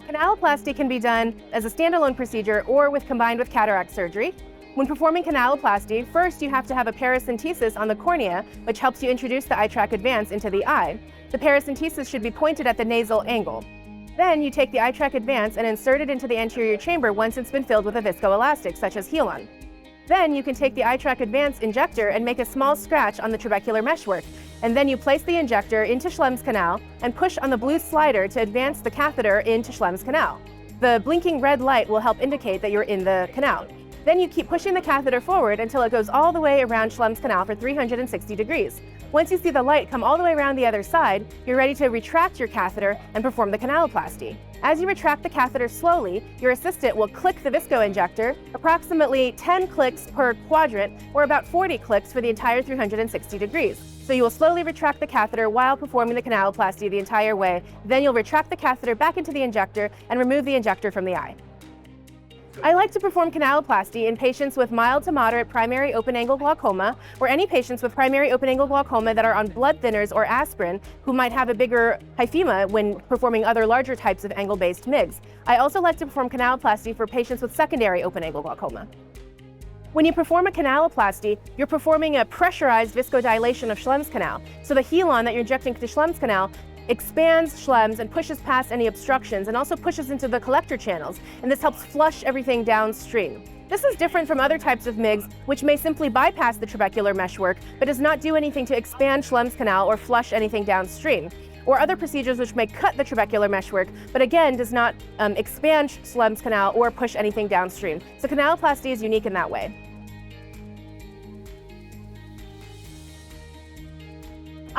Canaloplasty can be done as a standalone procedure or combined with cataract surgery. When performing canaloplasty, first you have to have a paracentesis on the cornea, which helps you introduce the iTrack Advance into the eye. The paracentesis should be pointed at the nasal angle. Then you take the iTrack Advance and insert it into the anterior chamber once it's been filled with a viscoelastic, such as Healon. Then you can take the iTrack Advance injector and make a small scratch on the trabecular meshwork, and then you place the injector into Schlemm's canal and push on the blue slider to advance the catheter into Schlemm's canal. The blinking red light will help indicate that you're in the canal. Then you keep pushing the catheter forward until it goes all the way around Schlemm's canal for 360 degrees. Once you see the light come all the way around the other side, you're ready to retract your catheter and perform the canaloplasty. As you retract the catheter slowly, your assistant will click the visco injector, approximately 10 clicks per quadrant, or about 40 clicks for the entire 360 degrees. So you will slowly retract the catheter while performing the canaloplasty the entire way. Then you'll retract the catheter back into the injector and remove the injector from the eye. I like to perform canaloplasty in patients with mild to moderate primary open-angle glaucoma, or any patients with primary open-angle glaucoma that are on blood thinners or aspirin who might have a bigger hyphema when performing other larger types of angle-based MIGS. I also like to perform canaloplasty for patients with secondary open-angle glaucoma. When you perform a canaloplasty, you're performing a pressurized viscodilation of Schlemm's canal. So the Healon that you're injecting to Schlemm's canal expands Schlemm's and pushes past any obstructions and also pushes into the collector channels, and this helps flush everything downstream. This is different from other types of MIGS, which may simply bypass the trabecular meshwork, but does not do anything to expand Schlemm's canal or flush anything downstream. Or other procedures which may cut the trabecular meshwork, but again does not expand Schlemm's canal or push anything downstream. So canaloplasty is unique in that way.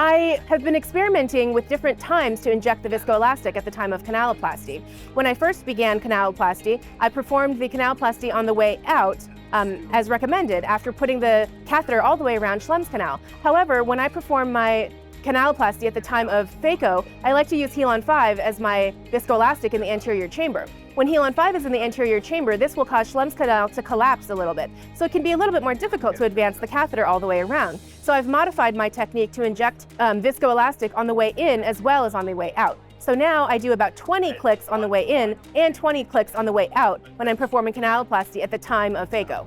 I have been experimenting with different times to inject the viscoelastic at the time of canaloplasty. When I first began canaloplasty, I performed the canaloplasty on the way out, as recommended, after putting the catheter all the way around Schlemm's canal. However, when I perform my canaloplasty at the time of phaco, I like to use Healon 5 as my viscoelastic in the anterior chamber. When Healon 5 is in the anterior chamber, this will cause Schlemm's canal to collapse a little bit, so it can be a little bit more difficult to advance the catheter all the way around. So I've modified my technique to inject viscoelastic on the way in as well as on the way out. So now I do about 20 clicks on the way in and 20 clicks on the way out when I'm performing canaloplasty at the time of phaco.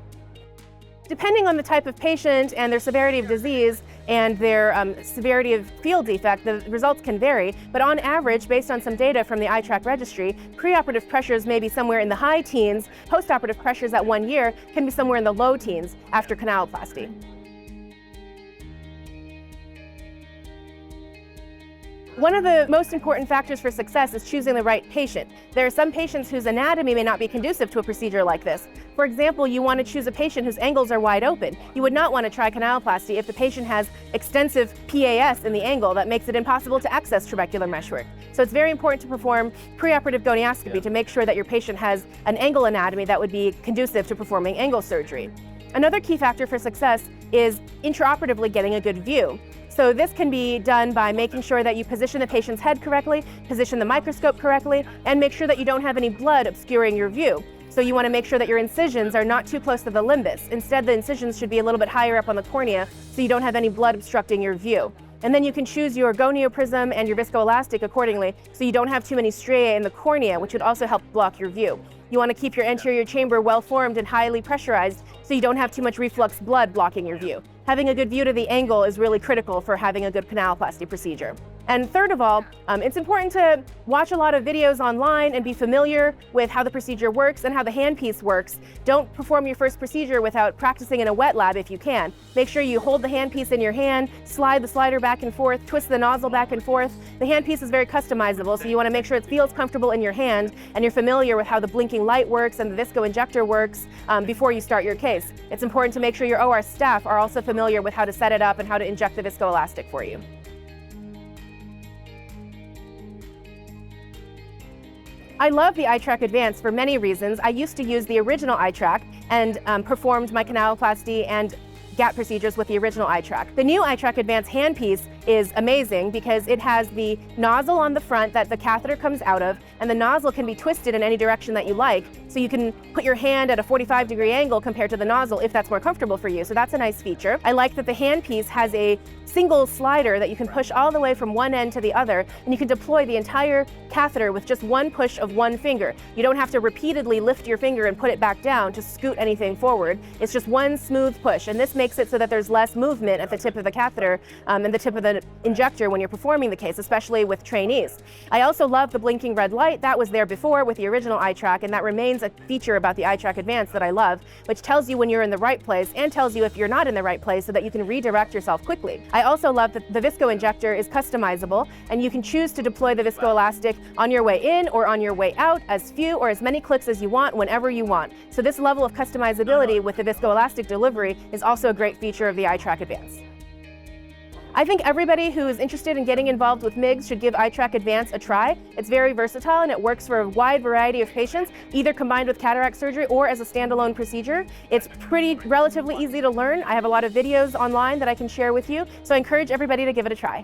Depending on the type of patient and their severity of disease and their severity of field defect, the results can vary, but on average, based on some data from the iTrack registry, preoperative pressures may be somewhere in the high teens, postoperative pressures at 1 year can be somewhere in the low teens after canaloplasty. One of the most important factors for success is choosing the right patient. There are some patients whose anatomy may not be conducive to a procedure like this. For example, you want to choose a patient whose angles are wide open. You would not want to try canaloplasty if the patient has extensive PAS in the angle that makes it impossible to access trabecular meshwork. So it's very important to perform preoperative gonioscopy to make sure that your patient has an angle anatomy that would be conducive to performing angle surgery. Another key factor for success is intraoperatively getting a good view. So this can be done by making sure that you position the patient's head correctly, position the microscope correctly, and make sure that you don't have any blood obscuring your view. So you want to make sure that your incisions are not too close to the limbus. Instead, the incisions should be a little bit higher up on the cornea so you don't have any blood obstructing your view. And then you can choose your gonioprism and your viscoelastic accordingly so you don't have too many striae in the cornea, which would also help block your view. You want to keep your anterior chamber well formed and highly pressurized so you don't have too much reflux blood blocking your view. Having a good view to the angle is really critical for having a good canaloplasty procedure. And third of all, it's important to watch a lot of videos online and be familiar with how the procedure works and how the handpiece works. Don't perform your first procedure without practicing in a wet lab if you can. Make sure you hold the handpiece in your hand, slide the slider back and forth, twist the nozzle back and forth. The handpiece is very customizable, so you want to make sure it feels comfortable in your hand and you're familiar with how the blinking light works and the visco injector works before you start your case. It's important to make sure your OR staff are also familiar with how to set it up and how to inject the viscoelastic for you. I love the iTrack Advance for many reasons. I used to use the original iTrack and performed my canaloplasty and gap procedures with the original iTrack. The new iTrack Advance handpiece is amazing because it has the nozzle on the front that the catheter comes out of, and the nozzle can be twisted in any direction that you like, so you can put your hand at a 45-degree angle compared to the nozzle if that's more comfortable for you. So that's a nice feature. I like that the handpiece has a single slider that you can push all the way from one end to the other, and you can deploy the entire catheter with just one push of one finger. You don't have to repeatedly lift your finger and put it back down to scoot anything forward. It's just one smooth push, and this makes it so that there's less movement at the tip of the catheter and the tip of the injector when you're performing the case, especially with trainees. I also love the blinking red light. That was there before with the original iTrack, and that remains a feature about the iTrack Advanced that I love, which tells you when you're in the right place and tells you if you're not in the right place so that you can redirect yourself quickly. I also love that the visco injector is customizable, and you can choose to deploy the viscoelastic on your way in or on your way out, as few or as many clicks as you want, whenever you want. So this level of customizability with the viscoelastic delivery is also a great feature of the iTrack Advance. I think everybody who is interested in getting involved with MIGS should give iTrack Advance a try. It's very versatile and it works for a wide variety of patients, either combined with cataract surgery or as a standalone procedure. It's relatively easy to learn. I have a lot of videos online that I can share with you, so I encourage everybody to give it a try.